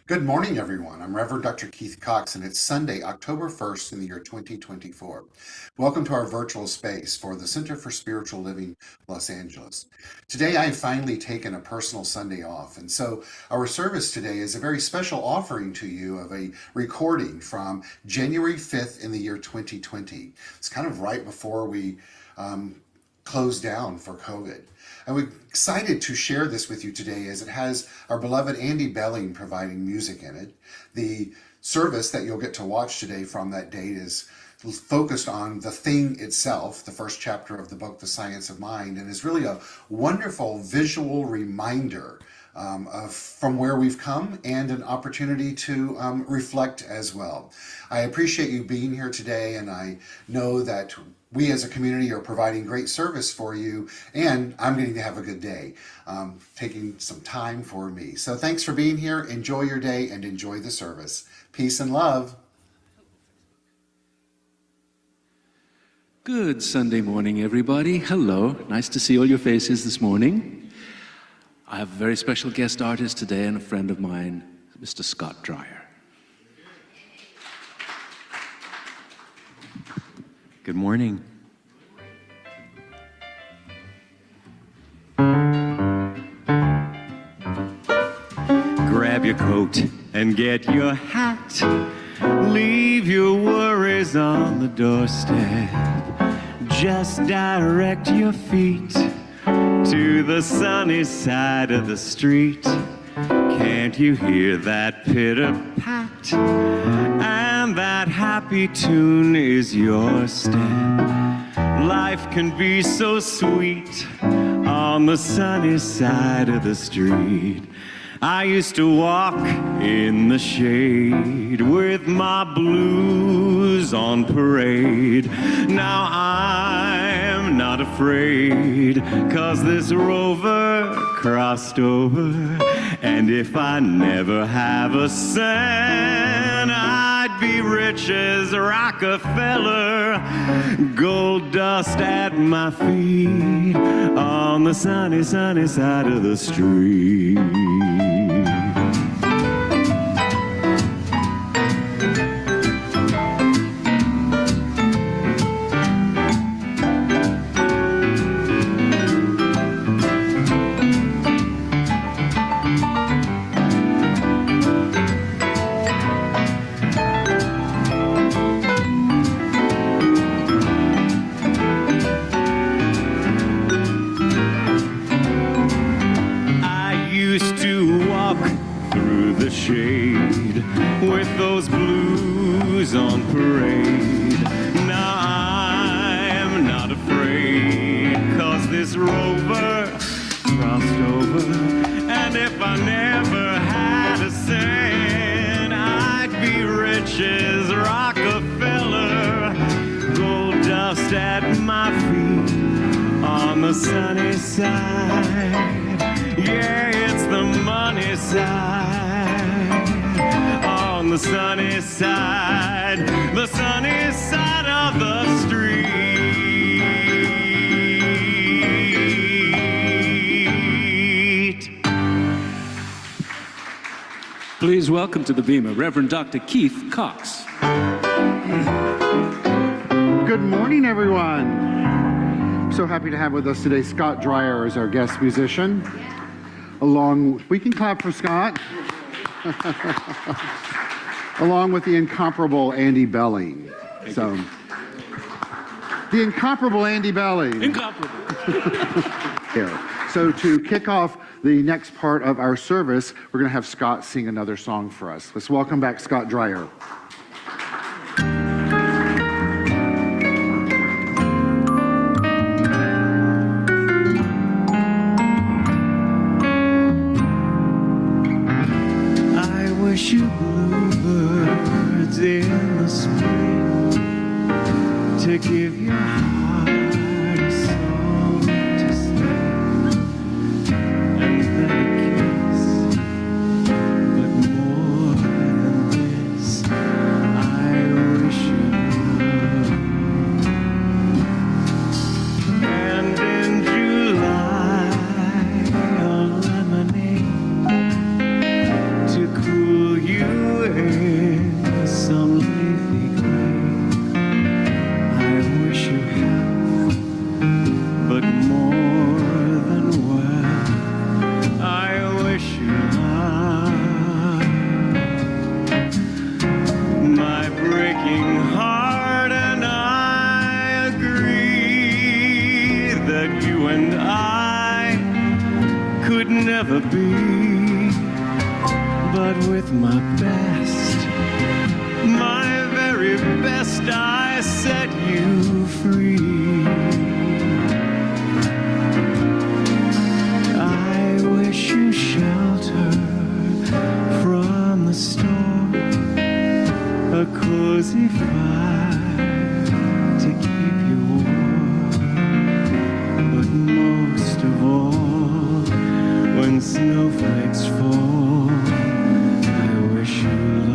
Good morning, everyone. I'm Reverend Dr. Keith Cox, and it's Sunday, October 1st in the year 2024. Welcome to our virtual space for the Center for Spiritual Living, Los Angeles. Today, I've finally taken a personal Sunday off, and so our service today is a very special offering to you of a recording from January 5th in the year 2020. It's kind of right before we closed down for COVID. I'm excited to share this with you today as it has our beloved Andy Belling providing music in it. The service that you'll get to watch today from that date is focused on the thing itself, the first chapter of the book, The Science of Mind, and is really a wonderful visual reminder from where we've come and an opportunity to reflect as well. I appreciate you being here today, and I know that we as a community are providing great service for you, and I'm getting to have a good day, taking some time for me. So thanks for being here. Enjoy your day and enjoy the service. Peace and love. Good Sunday morning, everybody. Hello. Nice to see all your faces this morning. I have a very special guest artist today and a friend of mine, Mr. Scott Dreyer. Good morning. Grab your coat and get your hat. Leave your worries on the doorstep. Just direct your feet to the sunny side of the street. Can't you hear that pitter-pat? And that happy tune is your step. Life can be so sweet on the sunny side of the street. I used to walk in the shade with my blues on parade. Now I'm not afraid, 'cause this rover crossed over. And if I never have a cent, I'd be rich as Rockefeller. Gold dust at my feet on the sunny, sunny side of the street. With those blues on parade. Now I'm not afraid, 'cause this rover crossed over. And if I never had a cent, I'd be rich as Rockefeller. Gold dust at my feet on the sunny side. Yeah, it's the money side. On the sunny side of the street. Please welcome to the Bema, Reverend Dr. Keith Cox. Good morning, everyone. So happy to have with us today Scott Dreyer as our guest musician. We can clap for Scott. Along with the incomparable Andy Belling. The incomparable Andy Belling. Incomparable. So to kick off the next part of our service, we're going to have Scott sing another song for us. Let's welcome back Scott Dreyer. I wish you bluebirds in the spring to give your heart a song to sing, and then a kiss. But more than this, I wish you love. And in July, a lemonade to cool with my best, my very best, I set you free. I wish you shelter from the storm, a cozy fire to keep you warm, but most of all, when snowflakes fall, I wish you love.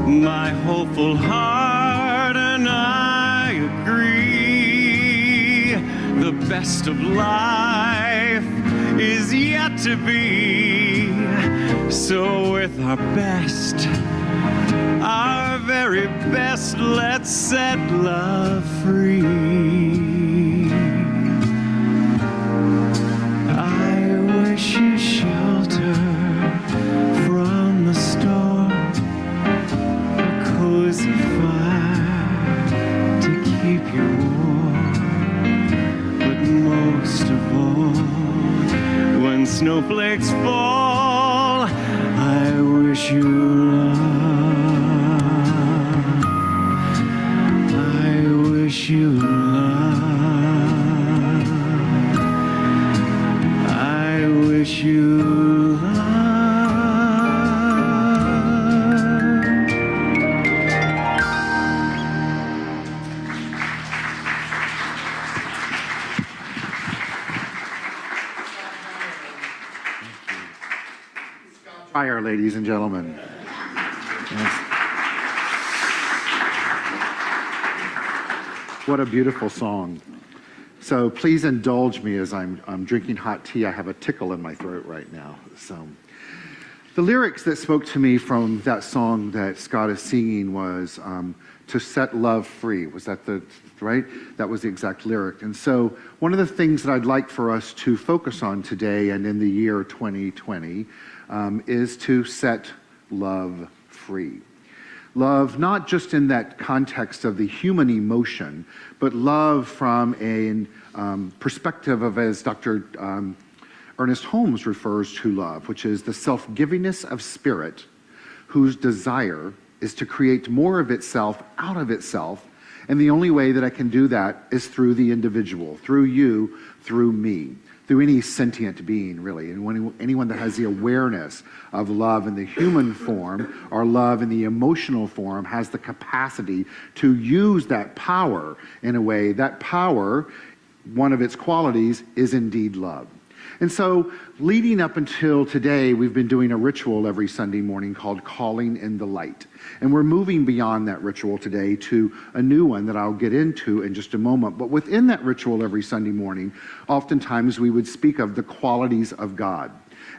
My hopeful heart and I agree, the best of life is yet to be. So with our best, our very best, let's set love free. I wish you shelter from the storm, cozy fire to keep you warm, but most of all, when snowflakes fall, I wish you love. I wish you love. I wish you love. Fire, ladies and gentlemen. Yes. What a beautiful song. So please indulge me as I'm drinking hot tea. I have a tickle in my throat right now. So the lyrics that spoke to me from that song that Scott is singing was to set love free. Was that the right? That was the exact lyric. And so one of the things that I'd like for us to focus on today and in the year 2020 is to set love free. Love, not just in that context of the human emotion, but love from a perspective of, as Dr. Ernest Holmes refers to love, which is the self-givingness of spirit, whose desire is to create more of itself out of itself. And the only way that I can do that is through the individual, through you, through me, through any sentient being, really. And anyone that has the awareness of love in the human form or love in the emotional form has the capacity to use that power in a way. That power, one of its qualities, is indeed love. And so leading up until today, we've been doing a ritual every Sunday morning called Calling in the Light. And we're moving beyond that ritual today to a new one that I'll get into in just a moment. But within that ritual every Sunday morning, oftentimes we would speak of the qualities of God.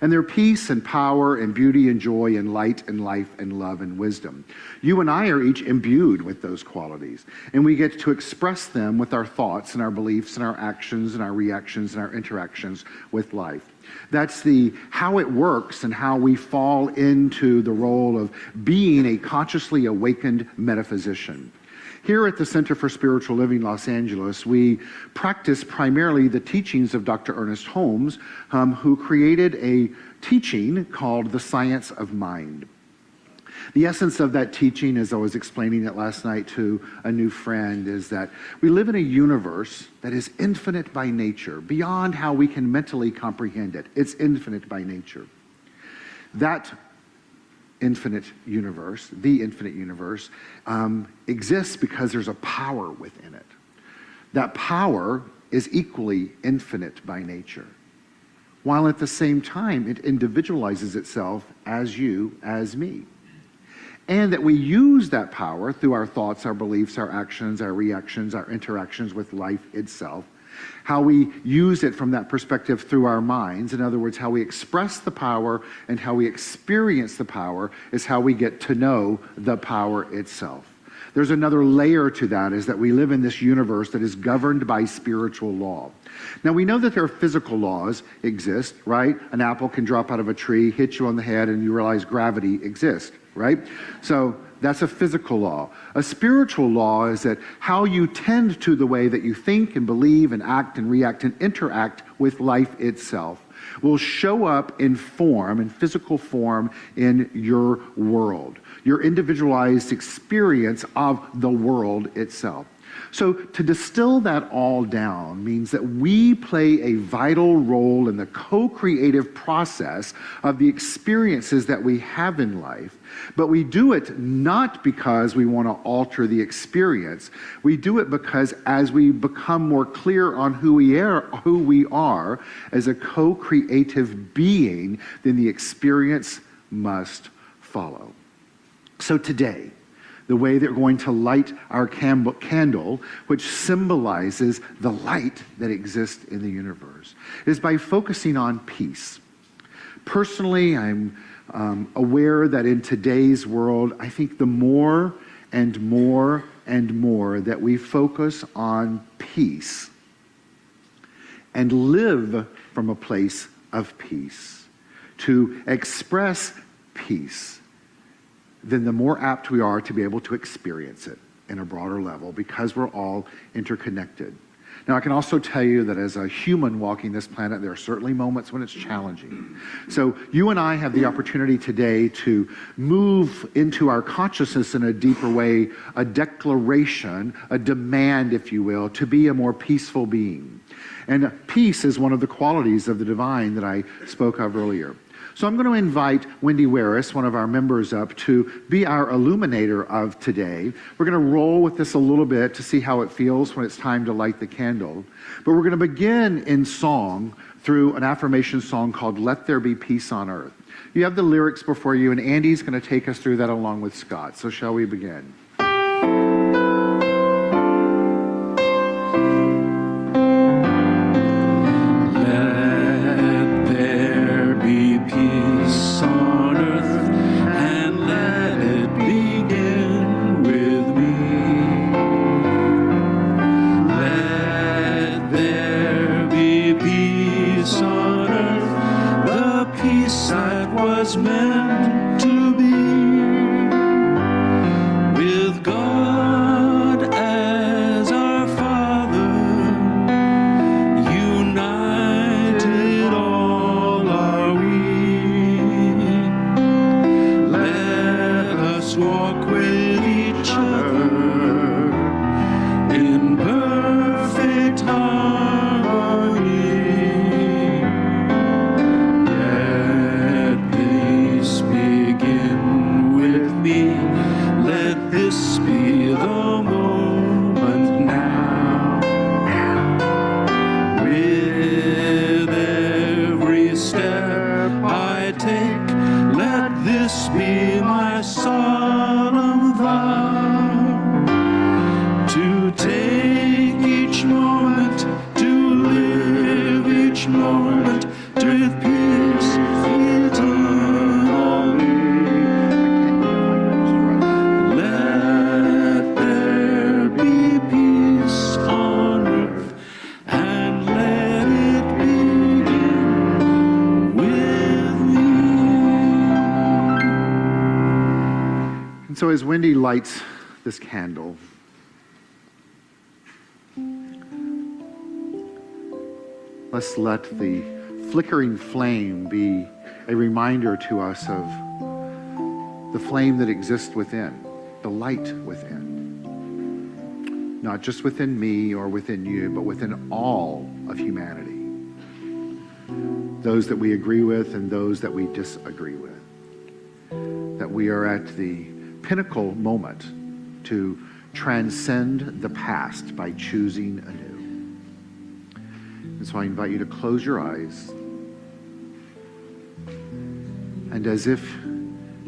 And their peace and power and beauty and joy and light and life and love and wisdom. You and I are each imbued with those qualities. And we get to express them with our thoughts and our beliefs and our actions and our reactions and our interactions with life. That's how it works and how we fall into the role of being a consciously awakened metaphysician. Here at the Center for Spiritual Living, Los Angeles, we practice primarily the teachings of Dr. Ernest Holmes, who created a teaching called The Science of Mind. The essence of that teaching, as I was explaining it last night to a new friend, is that we live in a universe that is infinite by nature, beyond how we can mentally comprehend it. It's infinite by nature. That infinite universe, the infinite universe, exists because there's a power within it. That power is equally infinite by nature, while at the same time it individualizes itself as you, as me. And that we use that power through our thoughts, our beliefs, our actions, our reactions, our interactions with life itself. How we use it from that perspective through our minds. In other words, how we express the power and how we experience the power is how we get to know the power itself. There's another layer to that, is that we live in this universe that is governed by spiritual law. Now, we know that there are physical laws exist, right? An apple can drop out of a tree, hit you on the head, and you realize gravity exists, right? So that's a physical law. A spiritual law is that how you tend to the way that you think and believe and act and react and interact with life itself will show up in form, in physical form, in your world, your individualized experience of the world itself. So to distill that all down means that we play a vital role in the co-creative process of the experiences that we have in life, but we do it not because we want to alter the experience. We do it because as we become more clear on who we are as a co-creative being, then the experience must follow. So today, the way that we're going to light our candle, which symbolizes the light that exists in the universe, is by focusing on peace. Personally, I'm aware that in today's world, I think the more and more and more that we focus on peace and live from a place of peace, to express peace, then the more apt we are to be able to experience it in a broader level, because we're all interconnected. Now, I can also tell you that as a human walking this planet, there are certainly moments when it's challenging. So you and I have the opportunity today to move into our consciousness in a deeper way, a declaration, a demand, if you will, to be a more peaceful being. And peace is one of the qualities of the divine that I spoke of earlier. So I'm going to invite Wendy Waris, one of our members, up to be our illuminator of today. We're going to roll with this a little bit to see how it feels when it's time to light the candle. But we're going to begin in song through an affirmation song called Let There Be Peace on Earth. You have the lyrics before you, and Andy's going to take us through that along with Scott. So shall we begin? Meant to be with God as our Father, united all are we. Let us walk with each other in perfect harmony. Let this be the moment now. With every step I take, let this be my solemn vow, to take each moment, to live each moment with peace eternally. So as Wendy lights this candle, let's let the flickering flame be a reminder to us of the flame that exists within, the light within. Not just within me or within you, but within all of humanity. Those that we agree with and those that we disagree with. That we are at the pinnacle moment to transcend the past by choosing anew. And so I invite you to close your eyes. And as if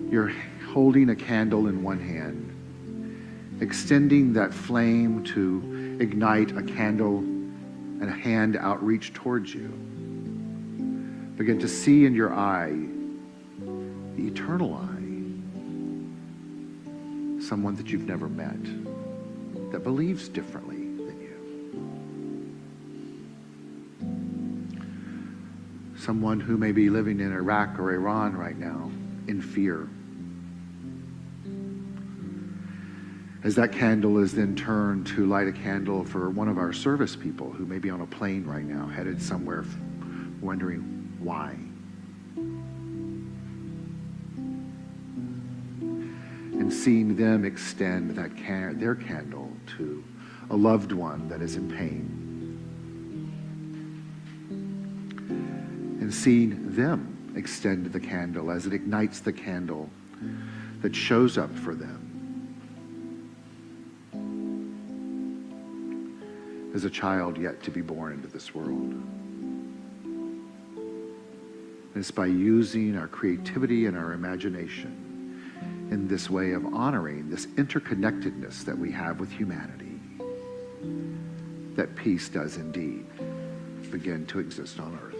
you're holding a candle in one hand, extending that flame to ignite a candle and a hand outreach towards you, begin to see in your eye, the eternal eye, someone that you've never met, that believes differently than you. Someone who may be living in Iraq or Iran right now in fear. As that candle is then turned to light a candle for one of our service people who may be on a plane right now, headed somewhere, wondering why. And seeing them extend that their candle to a loved one that is in pain. And seeing them extend the candle as it ignites the candle that shows up for them as a child yet to be born into this world. And it's by using our creativity and our imagination in this way of honoring this interconnectedness that we have with humanity, that peace does indeed begin to exist on earth.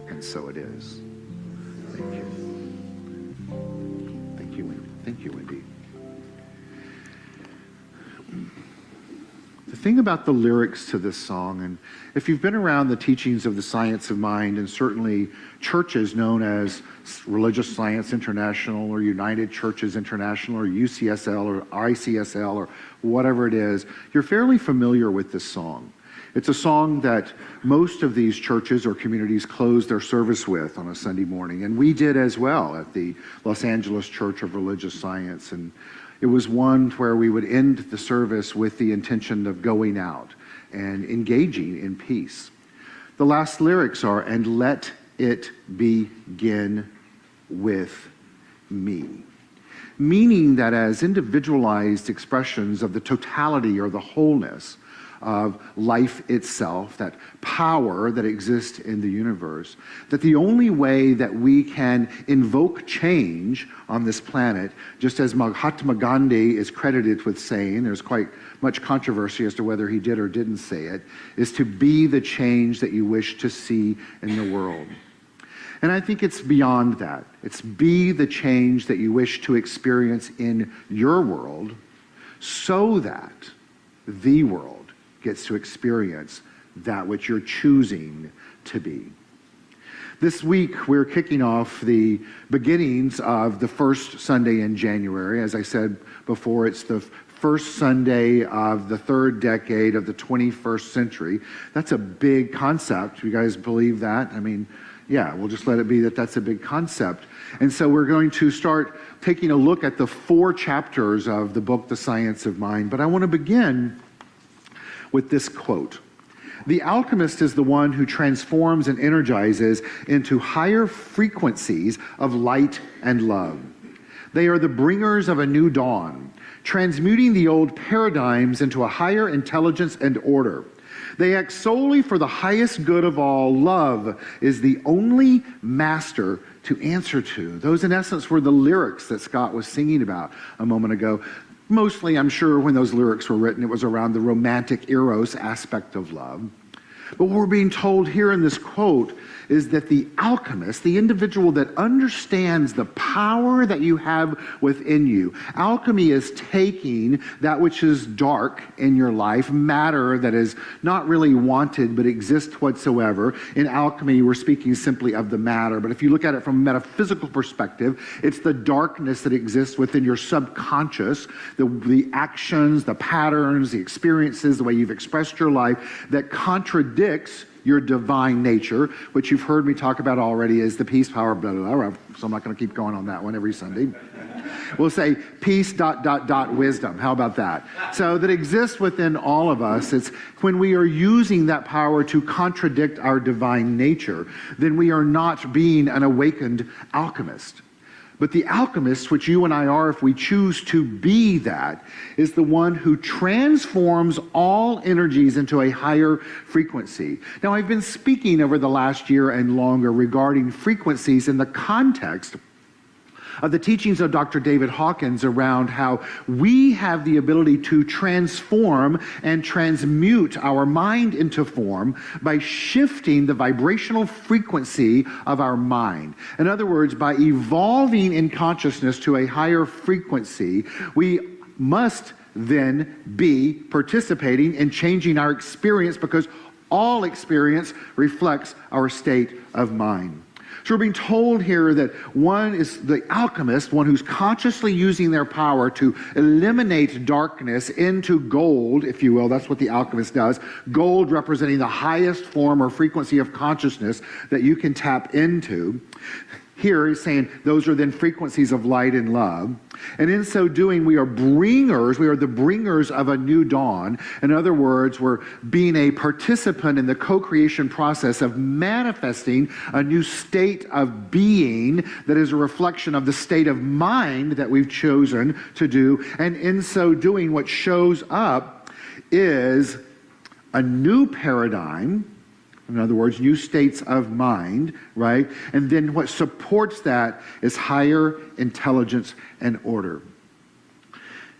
And so it is. Thank you. Thank you, Wendy. Thank you, Wendy. The thing about the lyrics to this song, and if you've been around the teachings of the science of mind, and certainly churches known as Religious Science International or United Churches International or UCSL or ICSL or whatever it is, you're fairly familiar with this song. It's a song that most of these churches or communities close their service with on a Sunday morning, and we did as well at the Los Angeles Church of Religious Science. And it was one where we would end the service with the intention of going out and engaging in peace. The last lyrics are, "And let it begin with me." Meaning that as individualized expressions of the totality or the wholeness of life itself, that power that exists in the universe, that the only way that we can invoke change on this planet, just as Mahatma Gandhi is credited with saying, there's quite much controversy as to whether he did or didn't say it, is to be the change that you wish to see in the world. And I think it's beyond that. It's be the change that you wish to experience in your world so that the world gets to experience that which you're choosing to be. This week, we're kicking off the beginnings of the first Sunday in January. As I said before, it's the first Sunday of the third decade of the 21st century. That's a big concept. You guys believe that? I mean, yeah, we'll just let it be that that's a big concept. And so we're going to start taking a look at the 4 chapters of the book, The Science of Mind. But I want to begin with this quote. "The alchemist is the one who transforms and energizes into higher frequencies of light and love. They are the bringers of a new dawn, transmuting the old paradigms into a higher intelligence and order. They act solely for the highest good of all. Love is the only master to answer to." Those, in essence, were the lyrics that Scott was singing about a moment ago. Mostly, I'm sure, when those lyrics were written, it was around the romantic eros aspect of love. But what we're being told here in this quote is that the alchemist, the individual that understands the power that you have within you, alchemy is taking that which is dark in your life, matter that is not really wanted but exists whatsoever. In alchemy, we're speaking simply of the matter, but if you look at it from a metaphysical perspective, it's the darkness that exists within your subconscious, the actions, the patterns, the experiences, the way you've expressed your life that contradicts your divine nature, which you've heard me talk about already is the peace, power, blah, blah, blah. So I'm not going to keep going on that one every Sunday. We'll say peace, ... wisdom. How about that? So that exists within all of us. It's when we are using that power to contradict our divine nature, then we are not being an awakened alchemist. But the alchemist, which you and I are, if we choose to be that, is the one who transforms all energies into a higher frequency. Now, I've been speaking over the last year and longer regarding frequencies in the context of the teachings of Dr. David Hawkins around how we have the ability to transform and transmute our mind into form by shifting the vibrational frequency of our mind. In other words, by evolving in consciousness to a higher frequency, we must then be participating in changing our experience, because all experience reflects our state of mind. So we're being told here that one is the alchemist, one who's consciously using their power to eliminate darkness into gold, if you will. That's what the alchemist does. Gold representing the highest form or frequency of consciousness that you can tap into. Here he's saying those are then frequencies of light and love. And in so doing, we are the bringers of a new dawn. In other words, we're being a participant in the co-creation process of manifesting a new state of being that is a reflection of the state of mind that we've chosen to do. And in so doing, what shows up is a new paradigm. In other words, new states of mind, right? And then what supports that is higher intelligence and order.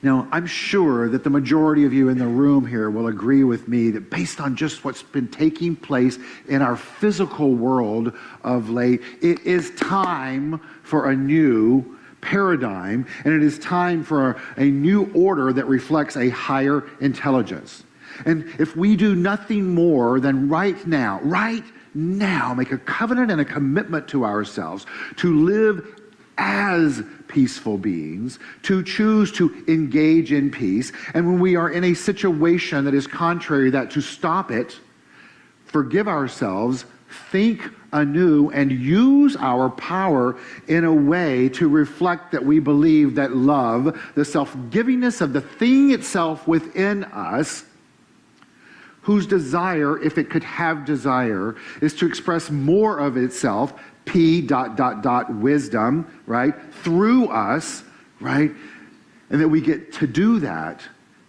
Now, I'm sure that the majority of you in the room here will agree with me that based on just what's been taking place in our physical world of late, it is time for a new paradigm, and it is time for a new order that reflects a higher intelligence. And if we do nothing more than right now, make a covenant and a commitment to ourselves to live as peaceful beings, to choose to engage in peace, and when we are in a situation that is contrary to that, to stop it, forgive ourselves, think anew, and use our power in a way to reflect that we believe that love, the self-givingness of the thing itself within us, whose desire, if it could have desire, is to express more of itself, wisdom, right, through us, right, and that we get to do that,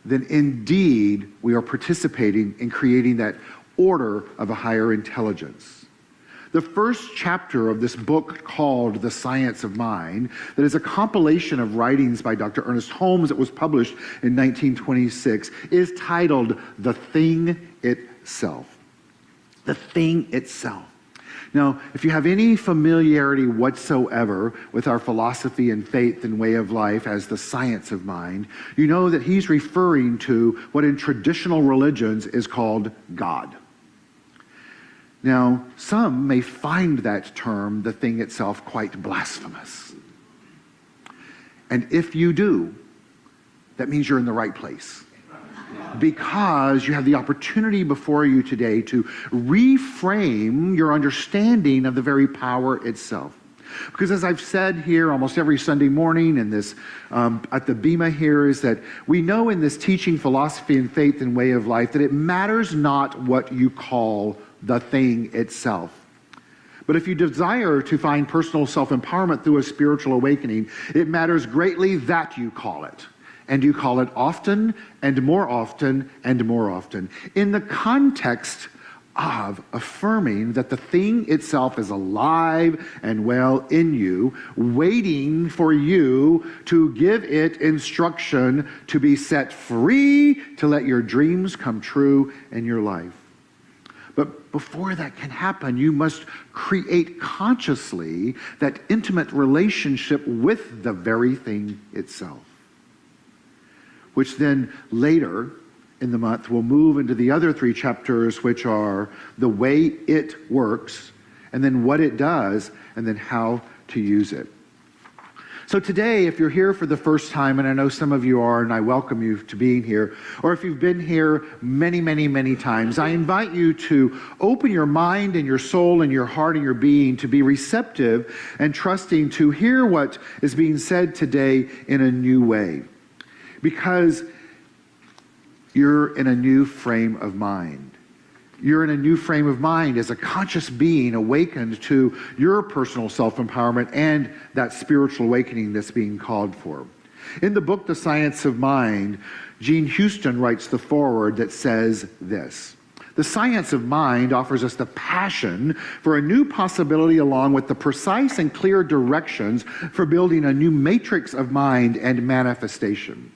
then indeed we are participating in creating that order of a higher intelligence. The first chapter of this book called The Science of Mind, that is a compilation of writings by Dr. Ernest Holmes that was published in 1926, is titled The Thing Itself. The Thing Itself. Now, if you have any familiarity whatsoever with our philosophy and faith and way of life as the science of mind, you know that he's referring to what in traditional religions is called God. Now, some may find that term, the thing itself, quite blasphemous. And if you do, that means you're in the right place. Because you have the opportunity before you today to reframe your understanding of the very power itself. Because as I've said here almost every Sunday morning in this, at the Bema here, is that we know in this teaching, philosophy, and faith and way of life that it matters not what you call the thing itself. But if you desire to find personal self-empowerment through a spiritual awakening, it matters greatly that you call it. And you call it often and more often and more often, in the context of affirming that the thing itself is alive and well in you, waiting for you to give it instruction to be set free to let your dreams come true in your life. But before that can happen, you must create consciously that intimate relationship with the very thing itself, which then later in the month we'll move into the other three chapters, which are the way it works, and then what it does, and then how to use it. So today, if you're here for the first time, and I know some of you are, and I welcome you to being here, or if you've been here many, many, many times, I invite you to open your mind and your soul and your heart and your being to be receptive and trusting to hear what is being said today in a new way. Because you're in a new frame of mind. you're in a new frame of mind as a conscious being awakened to your personal self-empowerment and that spiritual awakening that's being called for. In the book, The Science of Mind, Jean Houston writes the foreword that says this: "The science of mind offers us the passion for a new possibility along with the precise and clear directions for building a new matrix of mind and manifestation."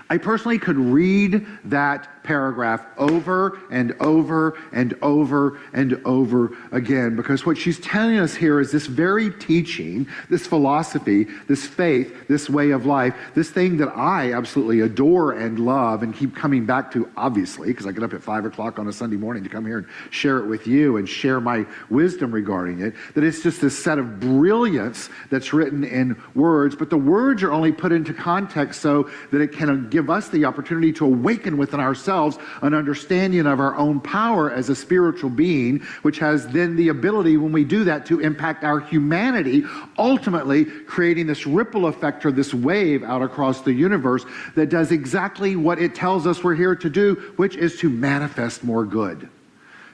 I personally could read that paragraph over and over and over and over again, because what she's telling us here is this very teaching, this philosophy, this faith, this way of life, this thing that I absolutely adore and love and keep coming back to, obviously, because I get up at 5 o'clock on a Sunday morning to come here and share it with you and share my wisdom regarding it, that it's just this set of brilliance that's written in words, but the words are only put into context so that it can give us the opportunity to awaken within ourselves an understanding of our own power as a spiritual being, which has then the ability, when we do that, to impact our humanity, ultimately creating this ripple effect or this wave out across the universe that does exactly what it tells us we're here to do, which is to manifest more good,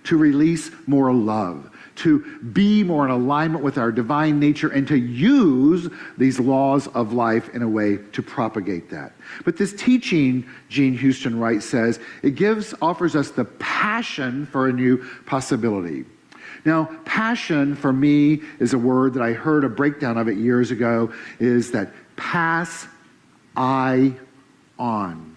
to release more love, to be more in alignment with our divine nature, and to use these laws of life in a way to propagate that. But this teaching, Jean Houston Wright says, it offers us the passion for a new possibility. Now, passion for me is a word that I heard a breakdown of it years ago, is that pass I on.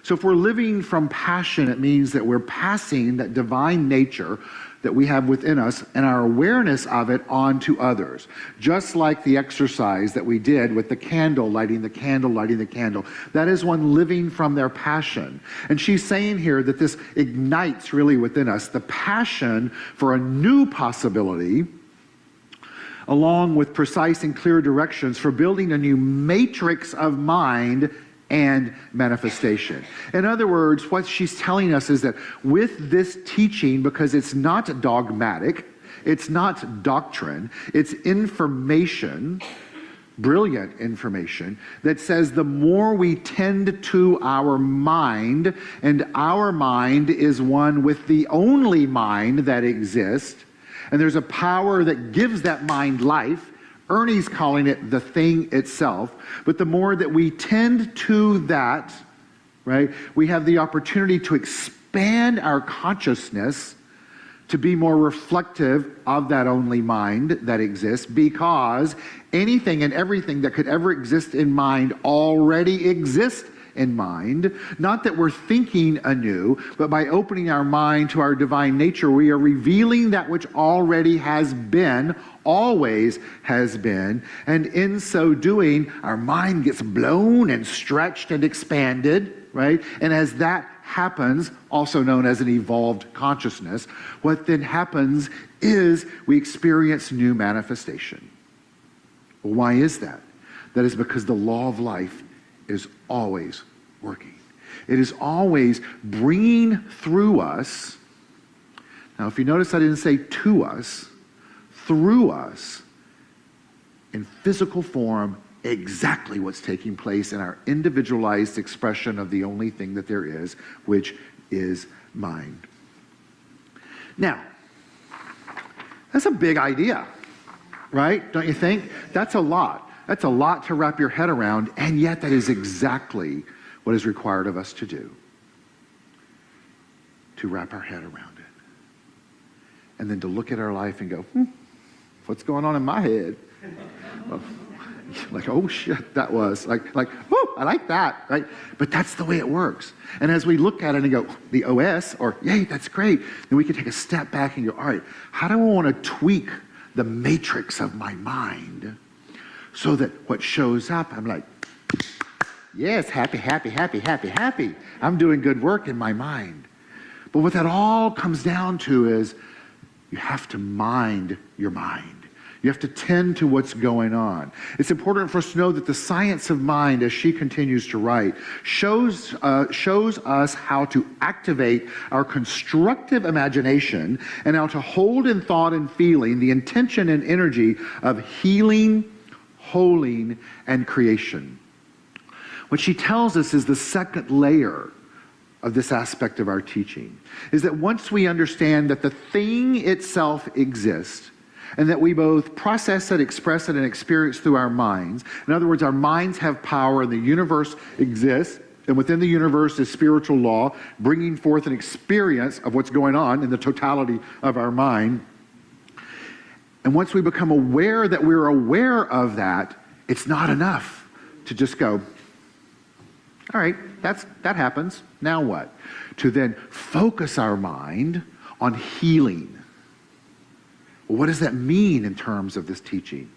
So if we're living from passion, it means that we're passing that divine nature that we have within us and our awareness of it on to others. Just like the exercise that we did with the candle, lighting the candle, lighting the candle. That is one living from their passion. And she's saying here that this ignites really within us the passion for a new possibility, along with precise and clear directions for building a new matrix of mind and manifestation. In other words, what she's telling us is that with this teaching, because it's not dogmatic, it's not doctrine, it's information, brilliant information, that says the more we tend to our mind, and our mind is one with the only mind that exists, and there's a power that gives that mind life. Ernie's calling it the thing itself. But the more that we tend to that, right, we have the opportunity to expand our consciousness to be more reflective of that only mind that exists, because anything and everything that could ever exist in mind already exists in mind. Not that we're thinking anew, but by opening our mind to our divine nature, we are revealing that which already has been, always has been, and in so doing, our mind gets blown and stretched and expanded, right? And as that happens, also known as an evolved consciousness, what then happens is we experience new manifestation. Well, why is that? That is because the law of life is always working. It is always bringing through us. Now, if you notice, I didn't say to us, through us, in physical form, exactly what's taking place in our individualized expression of the only thing that there is, which is mind. Now, that's a big idea, right? Don't you think? That's a lot. That's a lot to wrap your head around, and yet that is exactly what is required of us to do. To wrap our head around it. And then to look at our life and go, what's going on in my head? Well, like, oh shit, that was, like, whoo, I like that, right? But that's the way it works. And as we look at it and go, the OS, or yay, that's great, then we can take a step back and go, all right, how do I want to tweak the matrix of my mind so that what shows up, I'm like, yes, happy, happy, happy, happy, happy. I'm doing good work in my mind. But what that all comes down to is you have to mind your mind. You have to tend to what's going on. It's important for us to know that the science of mind, as she continues to write, shows us how to activate our constructive imagination and how to hold in thought and feeling the intention and energy of healing, holding, and creation. What she tells us is the second layer of this aspect of our teaching is that once we understand that the thing itself exists, and that we both process it, express it, and experience through our minds. In other words, our minds have power, and the universe exists, and within the universe is spiritual law, bringing forth an experience of what's going on in the totality of our mind. And once we become aware that we're aware of that, it's not enough to just go, all right, that happens, now what? To then focus our mind on healing. Well, what does that mean in terms of this teaching?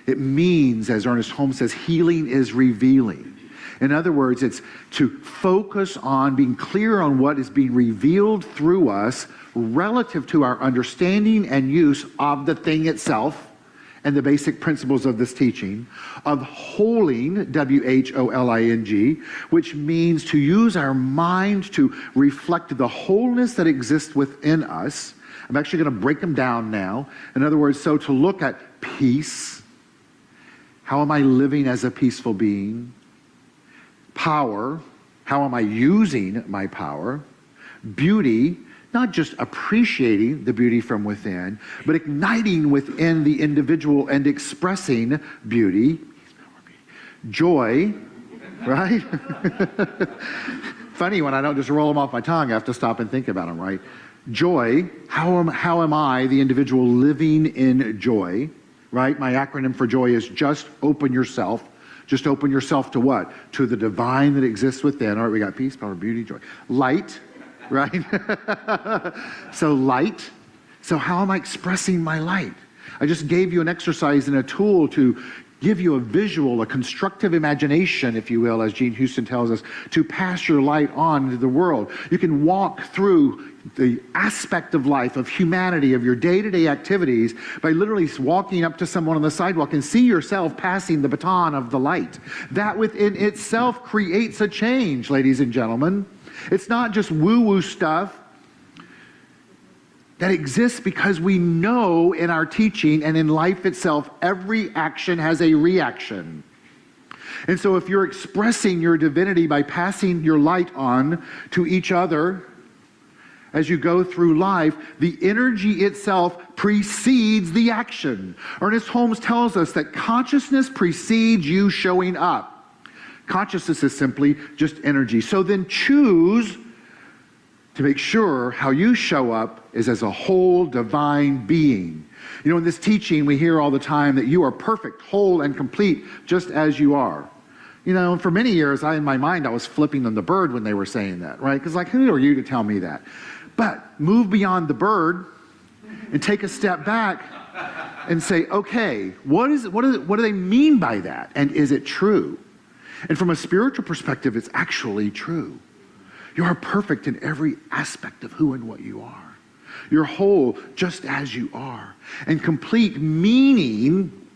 It means, as Ernest Holmes says, healing is revealing. In other words, it's to focus on being clear on what is being revealed through us relative to our understanding and use of the thing itself and the basic principles of this teaching, of holing, W-H-O-L-I-N-G, which means to use our mind to reflect the wholeness that exists within us. I'm actually going to break them down now. In other words, so to look at peace, how am I living as a peaceful being? Power, how am I using my power? Beauty, not just appreciating the beauty from within, but igniting within the individual and expressing beauty. Joy, right? Funny when I don't just roll them off my tongue, I have to stop and think about them, right? Joy, how am I, the individual, living in joy, right? My acronym for joy is just open yourself. Just open yourself to what? To the divine that exists within. All right, we got peace, power, beauty, joy. Light, right? So light. So how am I expressing my light? I just gave you an exercise and a tool to give you a visual, a constructive imagination, if you will, as Gene Houston tells us, to pass your light on to the world. You can walk through the aspect of life, of humanity, of your day-to-day activities by literally walking up to someone on the sidewalk and see yourself passing the baton of the light. That within itself creates a change, ladies and gentlemen. It's not just woo-woo stuff that exists because we know in our teaching and in life itself, every action has a reaction. And so if you're expressing your divinity by passing your light on to each other as you go through life, the energy itself precedes the action. Ernest Holmes tells us that consciousness precedes you showing up. Consciousness is simply just energy. So then choose to make sure how you show up is as a whole divine being. You know, in this teaching, we hear all the time that you are perfect, whole, and complete just as you are. You know, for many years, in my mind, I was flipping them the bird when they were saying that, right? Because like, who are you to tell me that? But move beyond the bird and take a step back and say, okay, what do they mean by that? And is it true? And from a spiritual perspective, it's actually true. You are perfect in every aspect of who and what you are. You're whole just as you are. And complete, meaning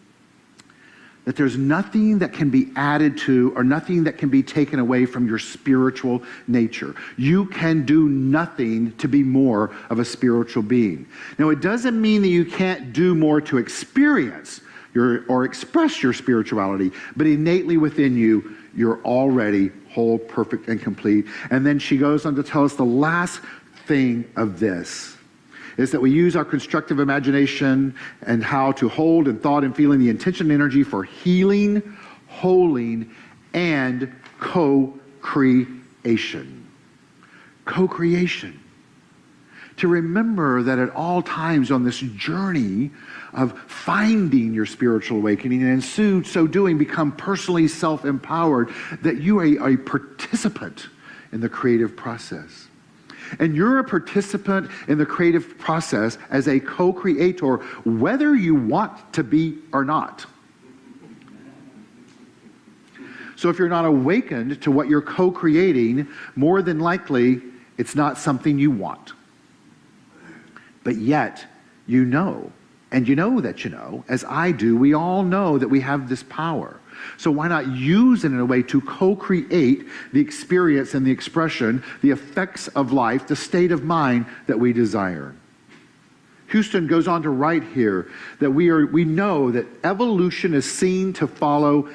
that there's nothing that can be added to or nothing that can be taken away from your spiritual nature. You can do nothing to be more of a spiritual being. Now, it doesn't mean that you can't do more to experience or express your spirituality, but innately within you, you're already whole, perfect, and complete. And then she goes on to tell us the last thing of this is that we use our constructive imagination and how to hold in thought and feeling the intention and energy for healing, holing, and co-creation. Co-creation. To remember that at all times on this journey of finding your spiritual awakening and in so doing become personally self-empowered, that you are a participant in the creative process. And you're a participant in the creative process as a co-creator, whether you want to be or not. So if you're not awakened to what you're co-creating, more than likely, it's not something you want. But yet, you know, and you know that you know, as I do, we all know that we have this power. So why not use it in a way to co-create the experience and the expression, the effects of life, the state of mind that we desire? Houston goes on to write here that we know that evolution is seen to follow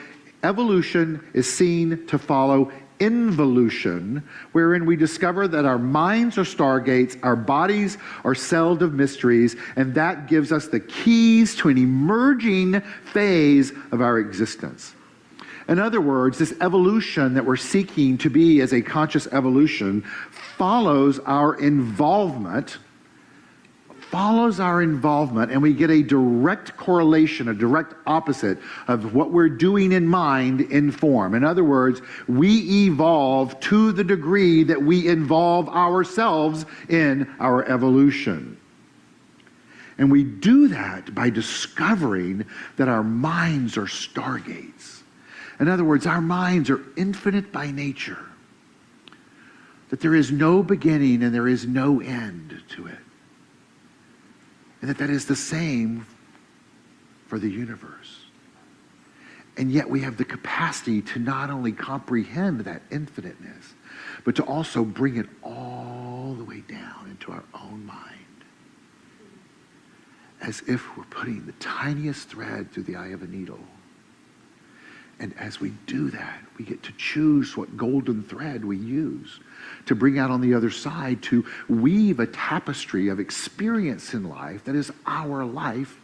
involution, wherein we discover that our minds are stargates, our bodies are cells of mysteries, and that gives us the keys to an emerging phase of our existence. In other words, this evolution that we're seeking to be as a conscious evolution follows our involvement, and we get a direct correlation, a direct opposite of what we're doing in mind in form. In other words, we evolve to the degree that we involve ourselves in our evolution. And we do that by discovering that our minds are stargates. In other words, our minds are infinite by nature, that there is no beginning and there is no end to it. And that is the same for the universe. And yet we have the capacity to not only comprehend that infiniteness, but to also bring it all the way down into our own mind. As if we're putting the tiniest thread through the eye of a needle. And as we do that, we get to choose what golden thread we use to bring out on the other side, to weave a tapestry of experience in life that is our life,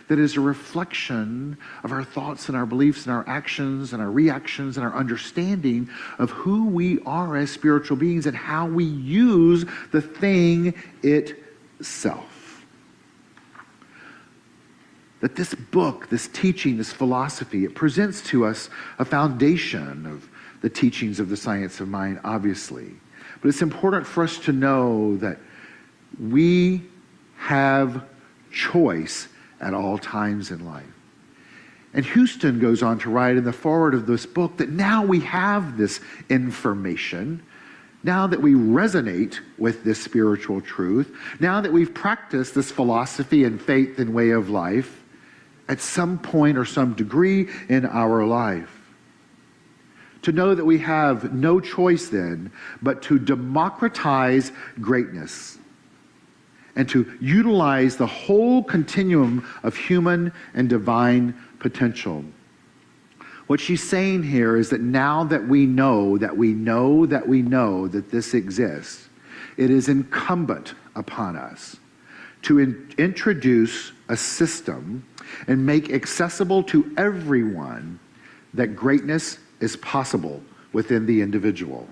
that is a reflection of our thoughts and our beliefs and our actions and our reactions and our understanding of who we are as spiritual beings and how we use the thing itself. That this book, this teaching, this philosophy, it presents to us a foundation of the teachings of the science of mind, obviously. But it's important for us to know that we have choice at all times in life. And Houston goes on to write in the foreword of this book that now we have this information, now that we resonate with this spiritual truth, now that we've practiced this philosophy and faith and way of life, at some point or some degree in our life. To know that we have no choice then but to democratize greatness and to utilize the whole continuum of human and divine potential. What she's saying here is that now that we know that this exists, it is incumbent upon us to introduce a system and make accessible to everyone that greatness is possible within the individual.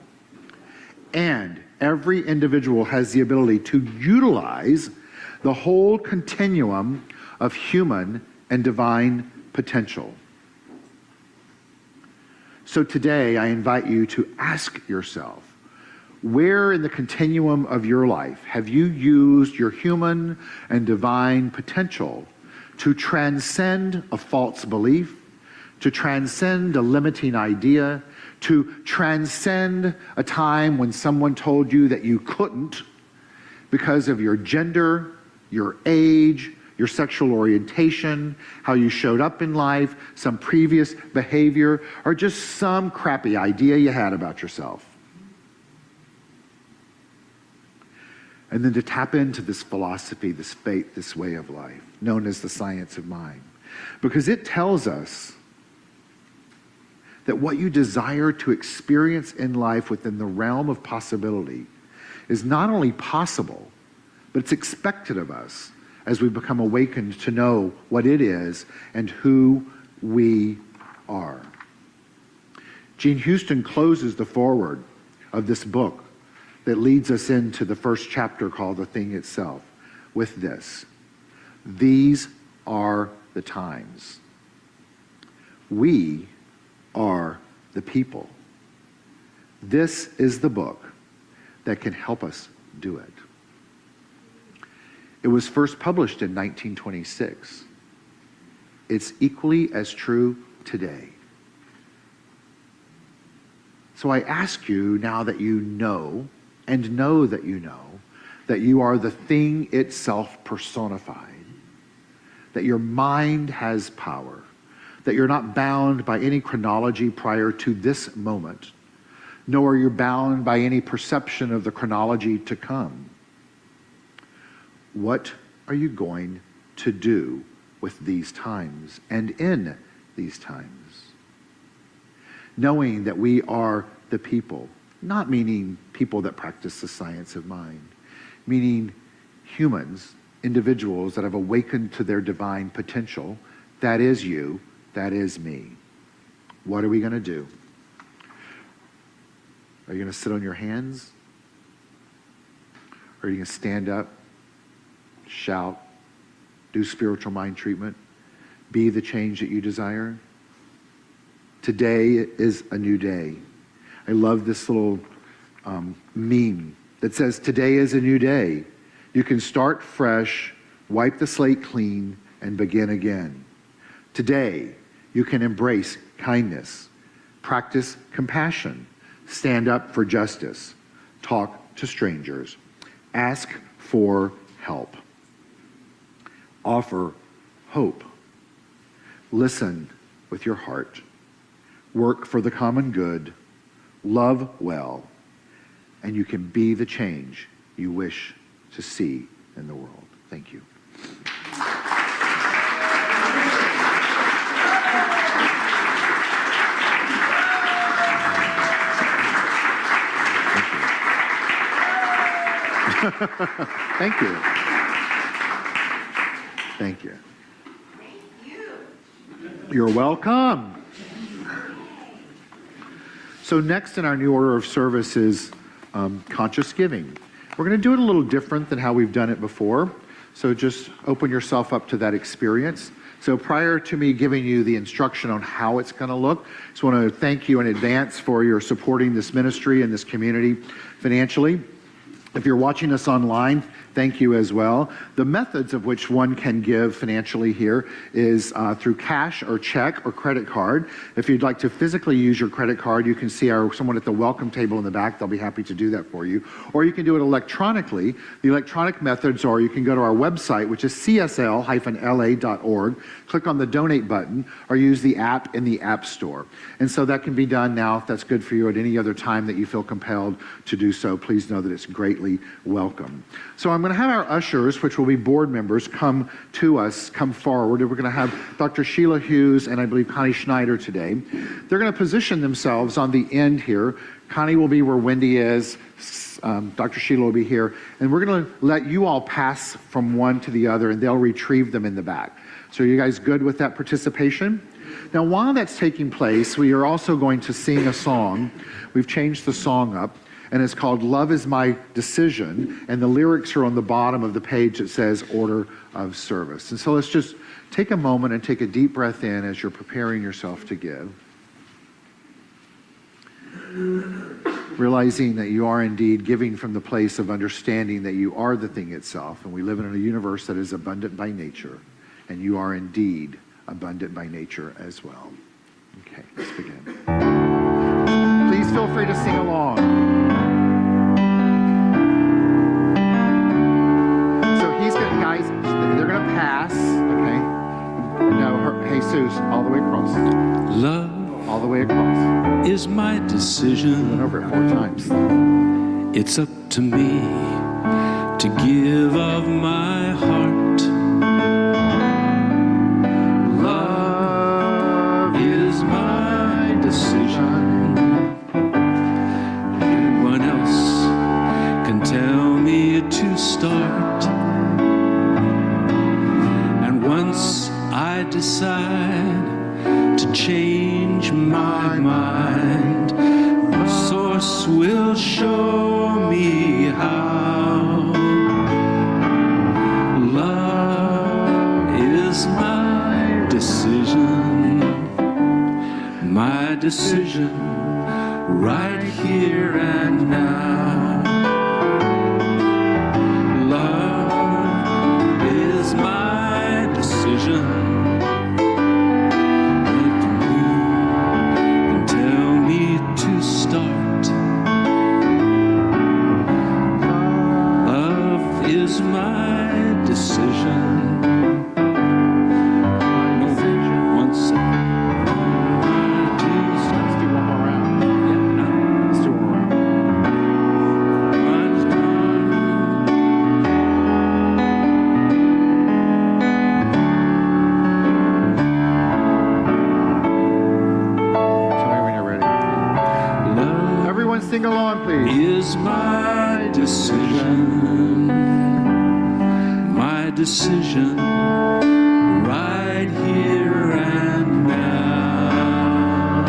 And every individual has the ability to utilize the whole continuum of human and divine potential. So today I invite you to ask yourself, where in the continuum of your life have you used your human and divine potential to transcend a false belief, to transcend a limiting idea, to transcend a time when someone told you that you couldn't because of your gender, your age, your sexual orientation, how you showed up in life, some previous behavior, or just some crappy idea you had about yourself. And then to tap into this philosophy, this faith, this way of life, known as the science of mind. Because it tells us that what you desire to experience in life within the realm of possibility is not only possible, but it's expected of us as we become awakened to know what it is and who we are. Jean Houston closes the foreword of this book that leads us into the first chapter called The Thing Itself with this: these are the times. We are the people. This is the book that can help us do it. It was first published in 1926. It's equally as true today. So I ask you, now that you know, and know that you are the thing itself personified, that your mind has power, that you're not bound by any chronology prior to this moment, nor are you bound by any perception of the chronology to come. What are you going to do with these times and in these times? Knowing that we are the people, not meaning people that practice the science of mind, meaning humans, individuals that have awakened to their divine potential. That is you, that is me. What are we going to do? Are you going to sit on your hands? Or are you going to stand up, shout, do spiritual mind treatment, be the change that you desire? Today is a new day. I love this little meme that says, today is a new day. You can start fresh, wipe the slate clean, and begin again. Today, you can embrace kindness, practice compassion, stand up for justice, talk to strangers, ask for help, offer hope, listen with your heart, work for the common good, love well, and you can be the change you wish to see in the world. Thank you. Thank you. Thank you. You're welcome. So next in our new order of service is conscious giving. We're going to do it a little different than how we've done it before. So just open yourself up to that experience. So prior to me giving you the instruction on how it's going to look, I just want to thank you in advance for your supporting this ministry and this community financially. If you're watching us online, thank you as well. The methods of which one can give financially here is through cash or check or credit card. If you'd like to physically use your credit card, you can see someone at the welcome table in the back. They'll be happy to do that for you. Or you can do it electronically. The electronic methods are you can go to our website, which is CSL-LA.org, click on the donate button, or use the app in the App Store. And so that can be done now, if that's good for you, at any other time that you feel compelled to do so. Please know that it's greatly welcome. So I'm going to have our ushers, which will be board members, come to us, come forward. We're going to have Dr. Sheila Hughes and I believe Connie Schneider today. They're going to position themselves on the end here. Connie will be where Wendy is. Dr. Sheila will be here. And we're going to let you all pass from one to the other, and they'll retrieve them in the back. So are you guys good with that participation? Now, while that's taking place, we are also going to sing a song. We've changed the song up, and it's called Love is My Decision, and the lyrics are on the bottom of the page that says Order of Service. And so let's just take a moment and take a deep breath in as you're preparing yourself to give. Realizing that you are indeed giving from the place of understanding that you are the thing itself, and we live in a universe that is abundant by nature, and you are indeed abundant by nature as well. Okay, let's begin. Please feel free to sing along. So guys, they're going to pass, okay? No, Jesus, all the way across. Love All the way across. is my decision. Went over it 4 times. It's up to me to give of my heart. Love is my decision. No one else can tell me to start. And once I decide to change my mind, the source will show me how. Love is my decision right here and now. Love is my decision. Love on, please. Is my decision, right here and now.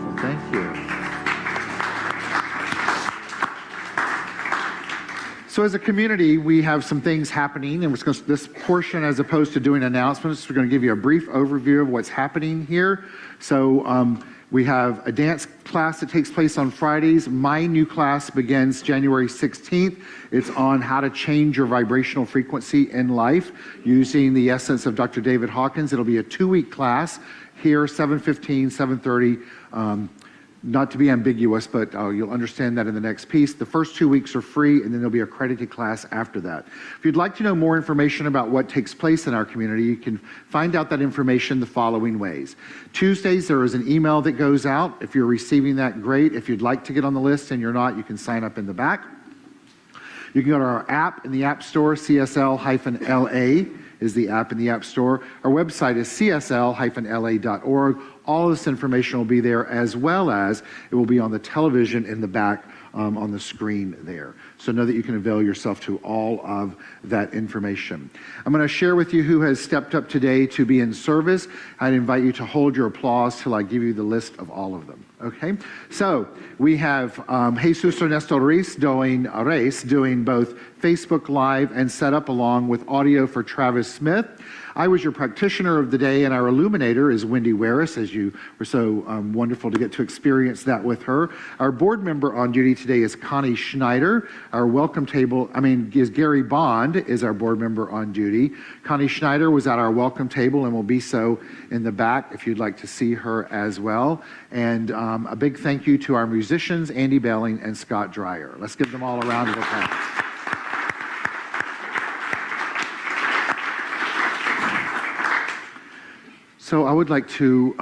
Well, thank you. So as a community, we have some things happening, and this portion, as opposed to doing announcements, we're going to give you a brief overview of what's happening here. So we have a dance class that takes place on Fridays. My new class begins January 16th. It's on how to change your vibrational frequency in life using the essence of Dr. David Hawkins. It'll be a 2-week class here, 7:15, 7:30. Not to be ambiguous, but you'll understand that in the next piece. The first 2 weeks are free, and then there'll be a accredited class after that. If you'd like to know more information about what takes place in our community, you can find out that information the following ways. Tuesdays, there is an email that goes out. If you're receiving that, great. If you'd like to get on the list and you're not, you can sign up in the back. You can go to our app in the App Store, CSL-LA is the app in the App Store. Our website is csl-la.org. All of this information will be there, as well as it will be on the television in the back on the screen there. So know that you can avail yourself to all of that information. I'm going to share with you who has stepped up today to be in service. I'd invite you to hold your applause till I give you the list of all of them. Okay, so we have Jesus Ernesto Reis doing both Facebook Live and setup, along with audio for Travis Smith. I was your practitioner of the day, and our illuminator is Wendy Waris, as you were so wonderful to get to experience that with her. Our board member on duty today is Connie Schneider. Our welcome table, is Gary Bond is our board member on duty. Connie Schneider was at our welcome table and will be so in the back if you'd like to see her as well. And a big thank you to our musicians, Andy Belling and Scott Dreyer. Let's give them all a round of applause. So I would like to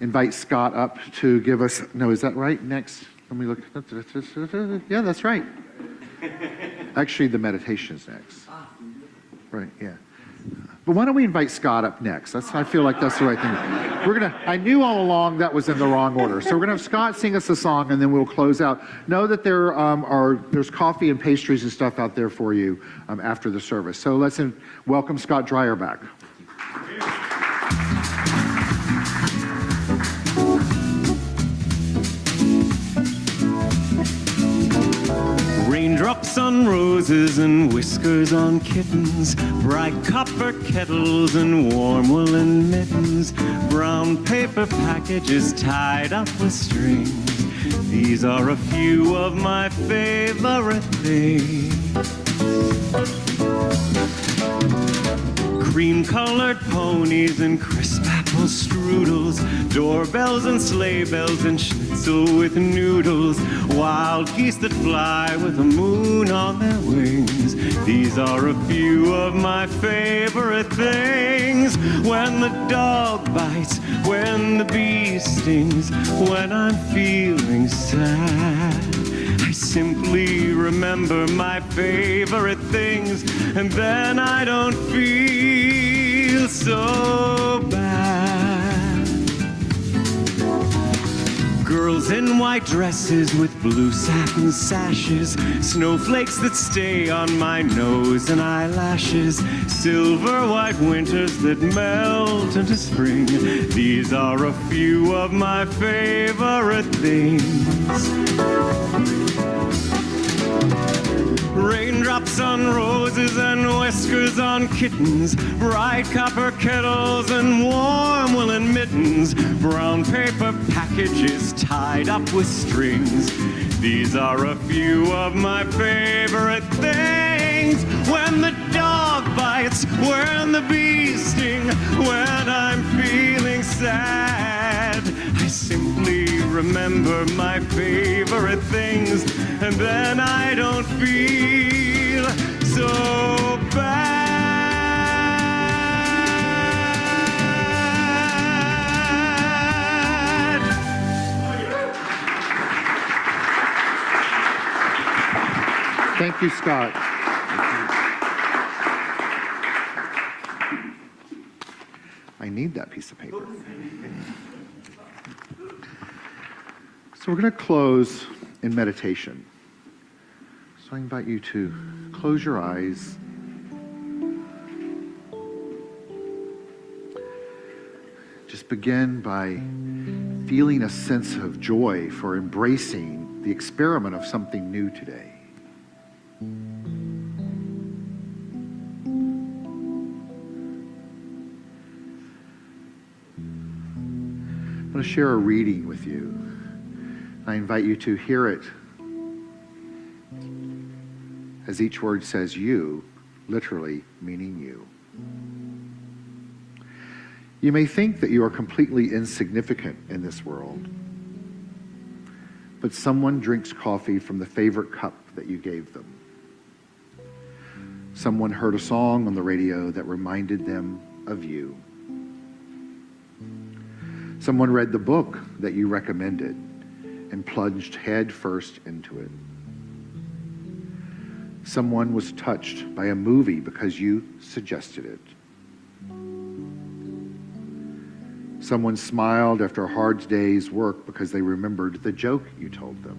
invite Scott up to give us, no, is that right? Next, let me look. Yeah, that's right. Actually, the meditation's next. Right, yeah. But why don't we invite Scott up next? I feel like that's the right thing. I knew all along that was in the wrong order. So we're gonna have Scott sing us a song, and then we'll close out. Know that there's coffee and pastries and stuff out there for you after the service. So let's welcome Scott Dreyer back. Raindrops on roses and whiskers on kittens, bright copper kettles and warm woolen mittens, brown paper packages tied up with strings. These are a few of my favorite things. Cream-colored ponies and crisp apple strudels, doorbells and sleigh bells and schnitzel with noodles, wild geese that fly with the moon on their wings. These are a few of my favorite things. When the dog bites, when the bee stings, when I'm feeling sad, I simply remember my favorite things, and then I don't feel so bad. Girls in white dresses with blue satin sashes, snowflakes that stay on my nose and eyelashes, silver white winters that melt into spring. These are a few of my favorite things. Raindrops on roses and whiskers on kittens, bright copper kettles and warm woolen mittens, brown paper packages tied up with strings. These are a few of my favorite things. When the dog bites, when the bee sting, when I'm feeling sad, I simply remember my favorite things, and then I don't feel so bad. Thank you, Scott. I need that piece of paper. So we're going to close in meditation. So I invite you to close your eyes. Just begin by feeling a sense of joy for embracing the experiment of something new today. I'm going to share a reading with you. I invite you to hear it as each word says you, literally meaning you. You may think that you are completely insignificant in this world, but someone drinks coffee from the favorite cup that you gave them. Someone heard a song on the radio that reminded them of you. Someone read the book that you recommended and plunged head first into it. Someone was touched by a movie because you suggested it. Someone smiled after a hard day's work because they remembered the joke you told them.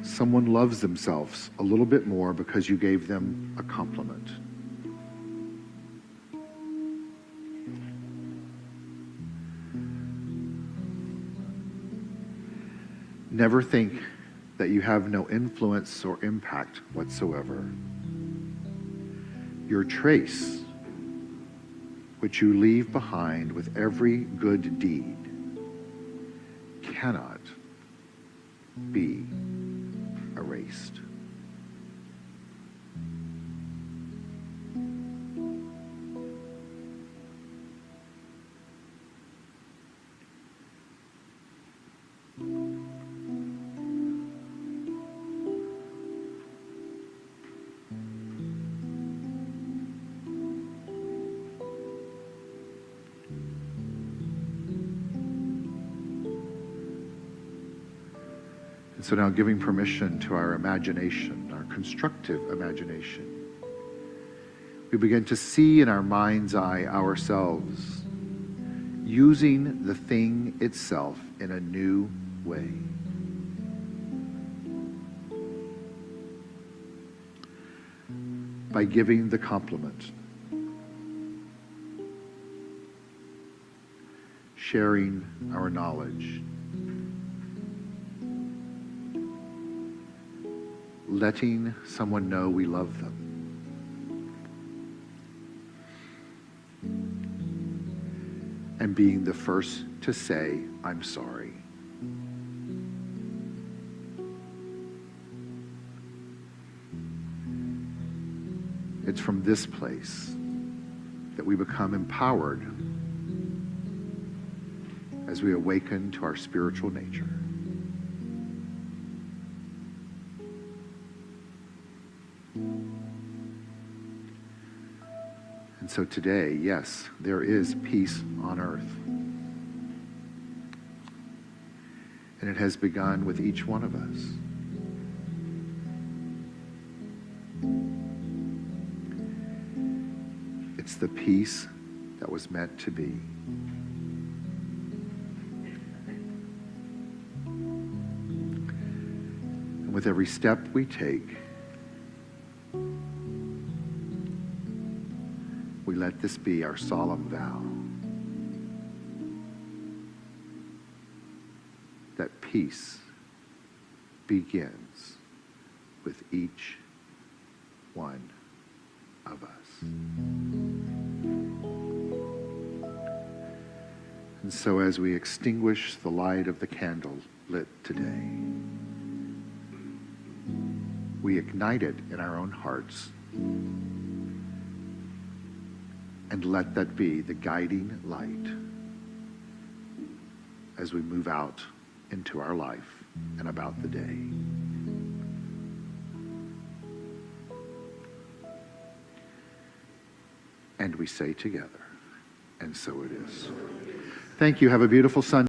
Someone loves themselves a little bit more because you gave them a compliment. Never think that you have no influence or impact whatsoever. Your trace, which you leave behind with every good deed, cannot be erased. And so now, giving permission to our imagination, our constructive imagination, we begin to see in our mind's eye ourselves using the thing itself in a new way. By giving the compliment, sharing our knowledge, letting someone know we love them, and being the first to say, I'm sorry. It's from this place that we become empowered as we awaken to our spiritual nature. And so today, yes, there is peace on earth. And it has begun with each one of us. It's the peace that was meant to be. And with every step we take, we let this be our solemn vow that peace begins with each one of us. And so as we extinguish the light of the candle lit today, we ignite it in our own hearts and let that be the guiding light as we move out into our life and about the day. And we say together, and so it is. Thank you. Have a beautiful Sunday.